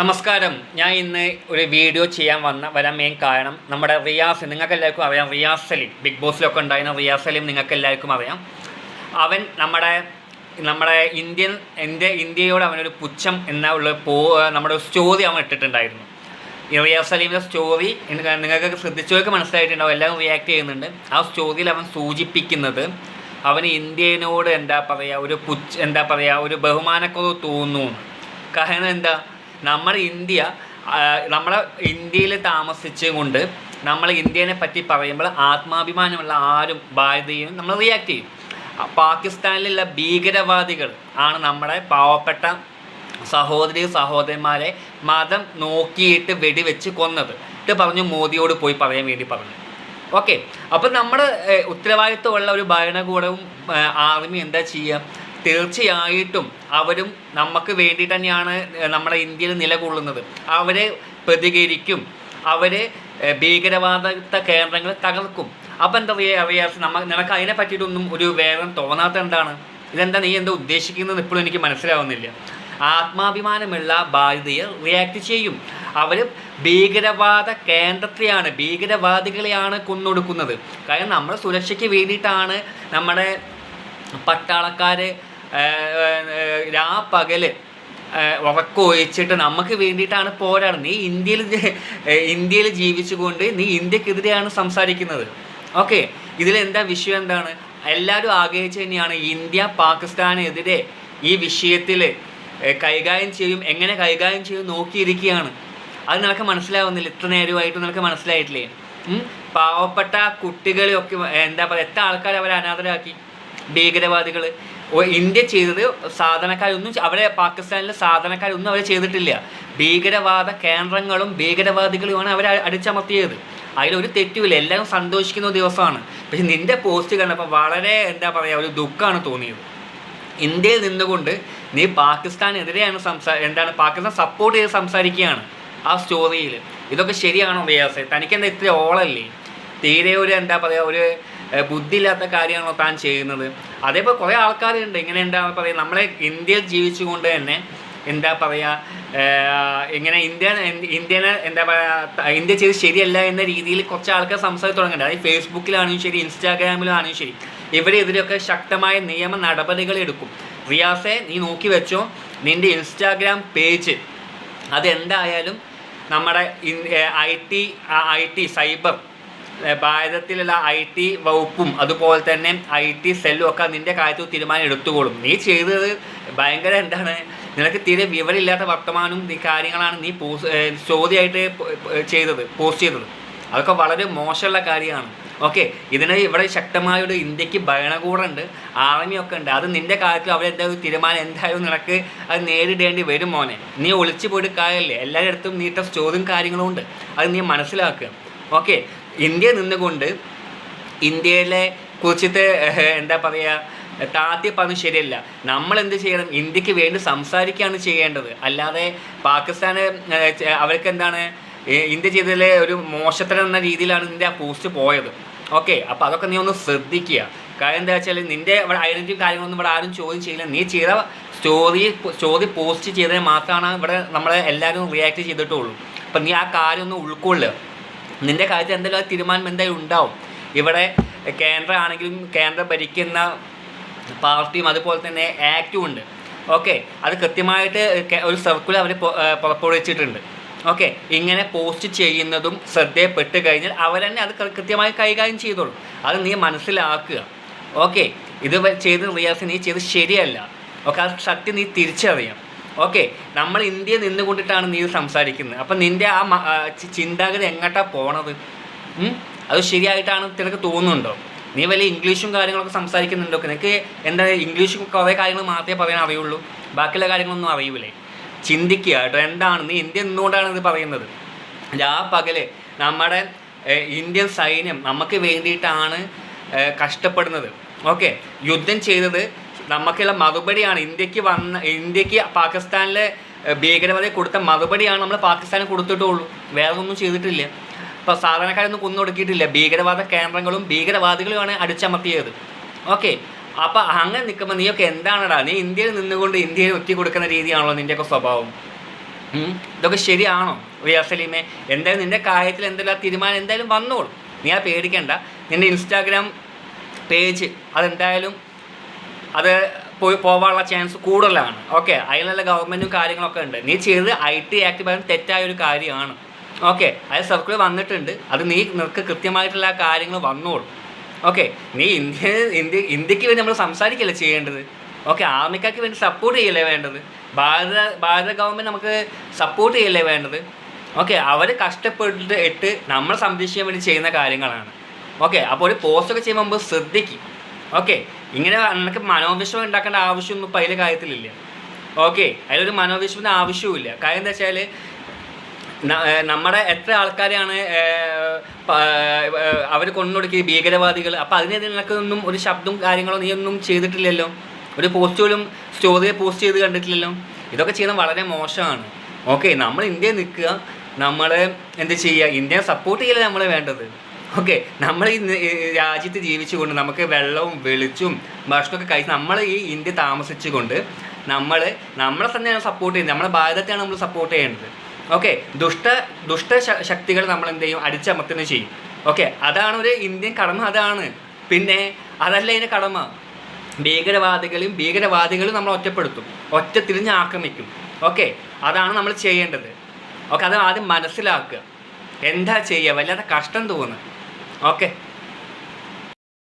നമസ്കാരം. ഞാൻ ഇന്ന് ഒരു വീഡിയോ ചെയ്യാൻ വരാൻ മെയിൻ കാരണം നമ്മുടെ റിയാസ്, നിങ്ങൾക്ക് എല്ലാവർക്കും അറിയാം, റിയാസ് സലീം ബിഗ് ബോസിലൊക്കെ ഉണ്ടായിരുന്ന റിയാസ് സലീം നിങ്ങൾക്ക് എല്ലാവർക്കും അറിയാം. അവൻ നമ്മുടെ ഇന്ത്യയോട് അവനൊരു പുച്ഛം എന്നുള്ള നമ്മുടെ സ്റ്റോറി അവൻ ഇട്ടിട്ടുണ്ടായിരുന്നു. ഈ റിയാസ് സലീമിൻ്റെ സ്റ്റോറി നിങ്ങൾക്ക് ശ്രദ്ധിച്ചവർക്ക് മനസ്സിലായിട്ടുണ്ടാവും, എല്ലാവരും റിയാക്ട് ചെയ്യുന്നുണ്ട്. ആ സ്റ്റോറിയിൽ അവൻ സൂചിപ്പിക്കുന്നത് അവന് ഇന്ത്യനോട് ഒരു ബഹുമാനക്കുറവ് തോന്നുന്നു. കാരണം എന്താ, നമ്മുടെ ഇന്ത്യയിൽ താമസിച്ചുകൊണ്ട് നമ്മൾ ഇന്ത്യനെ പറ്റി പറയുമ്പോൾ ആത്മാഭിമാനമുള്ള ആരും ഭാരതീയനും നമ്മൾ റിയാക്ട് ചെയ്യും. പാകിസ്ഥാനിലുള്ള ഭീകരവാദികൾ ആണ് നമ്മുടെ പാവപ്പെട്ട സഹോദരന്മാരെ മതം നോക്കിയിട്ട് വെടിവെച്ച് കൊന്നത്. ഇത് പറഞ്ഞു മോദിയോട് പോയി പറയാൻ വേണ്ടി പറഞ്ഞു. ഓക്കെ, അപ്പോൾ നമ്മുടെ ഉത്തരവാദിത്വമുള്ള ഒരു ഭരണകൂടവും ആർമി എന്താ ചെയ്യുക? തീർച്ചയായിട്ടും അവരും നമുക്ക് വേണ്ടി തന്നെയാണ് നമ്മുടെ ഇന്ത്യയിൽ നിലകൊള്ളുന്നത്. അവരെ പ്രതികരിക്കും, അവർ ഭീകരവാദ കേന്ദ്രങ്ങൾ തകർക്കും. അപ്പോൾ എന്താ നിനക്ക് അതിനെ പറ്റിയിട്ടൊന്നും ഒരു വേഗം തോന്നാത്ത എന്താണ്? ഇതെന്താ, നീ എന്താ ഉദ്ദേശിക്കുന്നത് ഇപ്പോഴും എനിക്ക് മനസ്സിലാവുന്നില്ല. ആത്മാഭിമാനമുള്ള ഭാരതീയർ റിയാക്ട് ചെയ്യും. അവർ ഭീകരവാദികളെയാണ് കൊന്നൊടുക്കുന്നത്. കാരണം നമ്മുടെ സുരക്ഷയ്ക്ക് വേണ്ടിയിട്ടാണ് നമ്മുടെ പട്ടാളക്കാർ പകൽ ഉറക്കമൊഴിച്ചിട്ട് നമുക്ക് വേണ്ടിയിട്ടാണ് പോരാടുന്നത്. നീ ഇന്ത്യയിൽ ജീവിച്ചുകൊണ്ട് നീ ഇന്ത്യക്കെതിരെയാണ് സംസാരിക്കുന്നത്. ഓക്കെ, ഇതിലെന്താ വിഷയം? എന്താണ് എല്ലാവരും ആഗ്രഹിച്ചു തന്നെയാണ് ഇന്ത്യ പാകിസ്ഥാനെതിരെ ഈ വിഷയത്തിൽ എങ്ങനെ കൈകാര്യം ചെയ്യും നോക്കിയിരിക്കുകയാണ്. അത് നിനക്ക് മനസ്സിലാവുന്നില്ല? ഇത്ര നേരമായിട്ട് നിനക്ക് മനസ്സിലായിട്ടില്ലേ? പാവപ്പെട്ട കുട്ടികളെയൊക്കെ എത്ര ആൾക്കാർ അവരെ അനാഥരാക്കി ഭീകരവാദികൾ. ഇന്ത്യ ചെയ്തത് പാകിസ്ഥാനിലെ സാധാരണക്കാരൊന്നും അവർ ചെയ്തിട്ടില്ല. ഭീകരവാദ കേന്ദ്രങ്ങളും ഭീകരവാദികളുമാണ് അവർ അടിച്ചമർത്തിയത്. അതിലൊരു തെറ്റുമില്ല, എല്ലാവരും സന്തോഷിക്കുന്ന ദിവസമാണ്. പക്ഷെ നിൻ്റെ പോസ്റ്റ് കണ്ടപ്പോൾ വളരെ ഒരു ദുഃഖമാണ് തോന്നിയത്. ഇന്ത്യയിൽ നിന്നുകൊണ്ട് നീ പാകിസ്ഥാനെതിരെയാണ് പാകിസ്ഥാൻ സപ്പോർട്ട് ചെയ്ത് സംസാരിക്കുകയാണ് ആ സ്റ്റോറിയിൽ. ഇതൊക്കെ ശരിയാണോ റിയാസ്? തനിക്കെന്താ ഇത്ര ഓളല്ലേ? തീരെ ഒരു ബുദ്ധിയില്ലാത്ത കാര്യമാണോ താൻ ചെയ്യുന്നത്? അതേപോലെ കുറേ ആൾക്കാരുണ്ട് ഇങ്ങനെ നമ്മളെ ഇന്ത്യയിൽ ജീവിച്ചുകൊണ്ട് തന്നെ ഇങ്ങനെ ഇന്ത്യ ചെയ്ത് ശരിയല്ല എന്ന രീതിയിൽ കുറച്ച് ആൾക്കാർ സംസാരിച്ച് തുടങ്ങുന്നുണ്ട്. അത് ഫേസ്ബുക്കിലാണെങ്കിലും ശരി, ഇൻസ്റ്റാഗ്രാമിലാണെങ്കിലും ശരി, ഇവരെതിരെയൊക്കെ ശക്തമായ നിയമ നടപടികൾ എടുക്കും. റിയാസെ, നീ നോക്കി വെച്ചോ, നിൻ്റെ ഇൻസ്റ്റാഗ്രാം പേജ് അതെന്തായാലും നമ്മുടെ IT സൈബർ ഭാരതത്തിലുള്ള IT വകുപ്പും അതുപോലെ തന്നെ IT സെല്ലും ഒക്കെ നിൻ്റെ കാര്യത്തിൽ തീരുമാനം എടുത്തുകൊള്ളും. നീ ചെയ്തത് ഭയങ്കര നിനക്ക് തീരെ വിവരമില്ലാത്ത വർത്തമാനവും കാര്യങ്ങളാണ് നീ ചോദ്യമായിട്ട് പോസ്റ്റ് ചെയ്തത്. അതൊക്കെ വളരെ മോശമുള്ള കാര്യമാണ്. ഓക്കെ, ഇവിടെ ശക്തമായൊരു ഇന്ത്യക്ക് ഭരണകൂടമുണ്ട്, ആർമിയൊക്കെ ഉണ്ട്. അത് നിൻ്റെ കാര്യത്തിൽ അവരെന്തായാലും തീരുമാനം എന്തായാലും നിനക്ക് അത് നേരിടേണ്ടി വരും മോനെ. നീ ഒളിച്ചു പോയിട്ട് കാര്യമില്ലേ? എല്ലാവരുടെ അടുത്തും നീട്ട ചോദ്യം കാര്യങ്ങളും ഉണ്ട്, അത് നീ മനസ്സിലാക്കുക. ഓക്കെ, ഇന്ത്യ നിന്നുകൊണ്ട് ഇന്ത്യയിലെ കുറിച്ചിട്ട് താത്തി പറഞ്ഞ് ശരിയല്ല. നമ്മൾ എന്ത് ചെയ്യണം? ഇന്ത്യക്ക് വേണ്ടി സംസാരിക്കുകയാണ് ചെയ്യേണ്ടത്. അല്ലാതെ പാകിസ്ഥാന് അവർക്ക് ഇന്ത്യ ചെയ്തതിലെ ഒരു മോശത്തരം എന്ന രീതിയിലാണ് നിൻ്റെ ആ പോസ്റ്റ് പോയത്. ഓക്കെ, അപ്പോൾ അതൊക്കെ നീ ഒന്ന് ശ്രദ്ധിക്കുക. കാര്യം എന്താ വെച്ചാൽ നിൻ്റെ ഇവിടെ ഐഡൻറ്റിറ്റി കാര്യങ്ങളൊന്നും ഇവിടെ ആരും ചോദ്യം ചെയ്യില്ല. നീ ചെയ്ത സ്റ്റോറി പോസ്റ്റ് ചെയ്തതിന് മാത്രമാണ് ഇവിടെ നമ്മളെ എല്ലാവരും റിയാക്ട് ചെയ്തിട്ടുള്ളൂ. അപ്പം നീ ആ കാര്യം ഒന്ന് ഉൾക്കൊള്ളുക. നിൻ്റെ കാര്യത്തിൽ എന്തെങ്കിലും തീരുമാനം എന്തായാലും ഉണ്ടാവും. ഇവിടെ കേന്ദ്രം ഭരിക്കുന്ന പാർട്ടിയും അതുപോലെ തന്നെ ആക്റ്റും ഉണ്ട്. ഓക്കെ, അത് കൃത്യമായിട്ട് ഒരു സർക്കുലർ അവർ പുറപ്പെടുവിച്ചിട്ടുണ്ട്. ഓക്കെ, ഇങ്ങനെ പോസ്റ്റ് ചെയ്യുന്നതും ശ്രദ്ധയപ്പെട്ട് കഴിഞ്ഞാൽ അവർ തന്നെ അത് കൃത്യമായി കൈകാര്യം ചെയ്തോളും. അത് നീ മനസ്സിലാക്കുക. ഓക്കെ, ഇത് ചെയ്ത് റിയാസ് നീ ചെയ്ത് ശരിയല്ല. ഓക്കെ, അത് സത്യം നീ തിരിച്ചറിയാം. ഓക്കെ, നമ്മൾ ഇന്ത്യയിൽ നിന്നുകൊണ്ടിട്ടാണ് നീ സംസാരിക്കുന്നത്. അപ്പം നിൻ്റെ ആ ചിന്താഗതി എങ്ങോട്ടാണ് പോണത്? അത് ശരിയായിട്ടാണ് നിനക്ക് തോന്നുന്നുണ്ടോ? നീ വലിയ ഇംഗ്ലീഷും കാര്യങ്ങളൊക്കെ സംസാരിക്കുന്നുണ്ടോ? നിനക്ക് ഇംഗ്ലീഷും കുറേ കാര്യങ്ങൾ മാത്രമേ പറയാൻ അറിയുള്ളൂ, ബാക്കിയുള്ള കാര്യങ്ങളൊന്നും അറിയൂലേ? ചിന്തിക്കുക കേട്ടോ. നീ ഇന്ത്യ നിന്നുകൊണ്ടാണ് ഇത് പറയുന്നത്. പകല് നമ്മുടെ ഇന്ത്യൻ സൈന്യം നമുക്ക് വേണ്ടിയിട്ടാണ് കഷ്ടപ്പെടുന്നത്. ഓക്കെ, യുദ്ധം ചെയ്തത് നമുക്കുള്ള മറുപടിയാണ്. ഇന്ത്യക്ക് പാകിസ്ഥാനിലെ ഭീകരവാദി കൊടുത്ത മറുപടിയാണ് നമ്മൾ പാകിസ്ഥാന് കൊടുത്തിട്ടുള്ളൂ. വേറെ ഒന്നും ചെയ്തിട്ടില്ല. ഇപ്പോൾ സാധാരണക്കാരൊന്നും കൊന്നൊടുക്കിയിട്ടില്ല. ഭീകരവാദ കേന്ദ്രങ്ങളും ഭീകരവാദികളുമാണ് അടിച്ചമർത്തിയത്. ഓക്കെ, അപ്പോൾ അങ്ങനെ നിൽക്കുമ്പോൾ നീയൊക്കെ എന്താണടാ? നീ ഇന്ത്യയിൽ നിന്നുകൊണ്ട് ഇന്ത്യയിൽ ഒറ്റ കൊടുക്കുന്ന രീതിയാണല്ലോ നിൻ്റെയൊക്കെ സ്വഭാവം. ഇതൊക്കെ ശരിയാണോ റിയാസ് സലീമെ? എന്തായാലും നിൻ്റെ കാര്യത്തിൽ എന്തെല്ലാം തീരുമാനം എന്തായാലും വന്നോളൂ, നീ ആ പേടിക്കണ്ട. നിൻ്റെ ഇൻസ്റ്റാഗ്രാം പേജ് അതെന്തായാലും അത് പോകാനുള്ള ചാൻസ് കൂടുതലാണ്. ഓക്കെ, അതിനുള്ള ഗവൺമെൻറ്റും കാര്യങ്ങളൊക്കെ ഉണ്ട്. നീ ചെയ്ത് IT ആക്ട് പറയുന്നത് തെറ്റായൊരു കാര്യമാണ്. ഓക്കെ, അത് സർക്കിൾ വന്നിട്ടുണ്ട്, അത് നിനക്ക് കൃത്യമായിട്ടുള്ള കാര്യങ്ങൾ വന്നോളൂ. ഓക്കെ, നീ ഇന്ത്യക്ക് വേണ്ടി നമ്മൾ സംസാരിക്കല്ലേ ചെയ്യേണ്ടത്. ഓക്കെ, ആർമിക്കാർക്ക് വേണ്ടി സപ്പോർട്ട് ചെയ്യല്ലേ വേണ്ടത്. ഭാരത ഗവൺമെൻറ് നമുക്ക് സപ്പോർട്ട് ചെയ്യല്ലേ വേണ്ടത്. ഓക്കെ, അവർ കഷ്ടപ്പെട്ടിട്ട് നമ്മളെ സംരക്ഷിക്കാൻ വേണ്ടി ചെയ്യുന്ന കാര്യങ്ങളാണ്. ഓക്കെ, അപ്പോൾ ഒരു പോസ്റ്റൊക്കെ ചെയ്യുമ്പോൾ മുമ്പ് ശ്രദ്ധിക്കും. ഓക്കെ, ഇങ്ങനെ നമുക്ക് മനോവിഷമം ഉണ്ടാക്കേണ്ട ആവശ്യമൊന്നും ഇപ്പോൾ അതിലെ കാര്യത്തിലില്ല. ഓക്കെ, അതിലൊരു മനോവിഷമത്തിന് ആവശ്യവുമില്ല. കാര്യം എന്താ വെച്ചാൽ നമ്മുടെ എത്ര ആൾക്കാരെയാണ് അവർ കൊണ്ടുകൊടുക്കിയത്, ഭീകരവാദികൾ. അപ്പോൾ അതിനെതിരെ നിനക്കൊന്നും ഒരു ശബ്ദവും കാര്യങ്ങളോ നീ ഒന്നും ചെയ്തിട്ടില്ലല്ലോ, ഒരു പോസ്റ്റ് പോലും സ്റ്റോറിയെ പോസ്റ്റ് ചെയ്ത് കണ്ടിട്ടില്ലല്ലോ. ഇതൊക്കെ ചെയ്യുന്നത് വളരെ മോശമാണ്. ഓക്കെ, നമ്മൾ ഇന്ത്യയിൽ നിൽക്കുക, നമ്മൾ എന്ത് ചെയ്യുക, ഇന്ത്യയെ സപ്പോർട്ട് ചെയ്യല്ലേ നമ്മൾ വേണ്ടത്. ഓക്കെ, നമ്മൾ ഈ രാജ്യത്ത് ജീവിച്ചുകൊണ്ട് നമുക്ക് വെള്ളവും വെളിച്ചും ഭക്ഷണമൊക്കെ കഴിച്ച് നമ്മൾ ഈ ഇന്ത്യ താമസിച്ചുകൊണ്ട് നമ്മളെ തന്നെയാണ് സപ്പോർട്ട് ചെയ്യുന്നത്, നമ്മുടെ ഭാരതത്തെയാണ് നമ്മൾ സപ്പോർട്ട് ചെയ്യേണ്ടത്. ഓക്കെ, ദുഷ്ട ശക്തികൾ നമ്മൾ എന്ത് ചെയ്യും, അടിച്ചമർത്തുന്നത് ചെയ്യും. ഓക്കെ, അതാണ് ഒരു ഇന്ത്യൻ കടമ, അതാണ്. പിന്നെ അതല്ല ഇതിൻ്റെ കടമ. ഭീകരവാദികളും നമ്മൾ ഒറ്റപ്പെടുത്തും, തിരിഞ്ഞ് ആക്രമിക്കും. ഓക്കെ, അതാണ് നമ്മൾ ചെയ്യേണ്ടത്. ഓക്കെ, അത് ആദ്യം മനസ്സിലാക്കുക. എന്താ ചെയ്യുക, വല്ലാതെ കഷ്ടം തോന്നുന്നു. ഓക്കെ.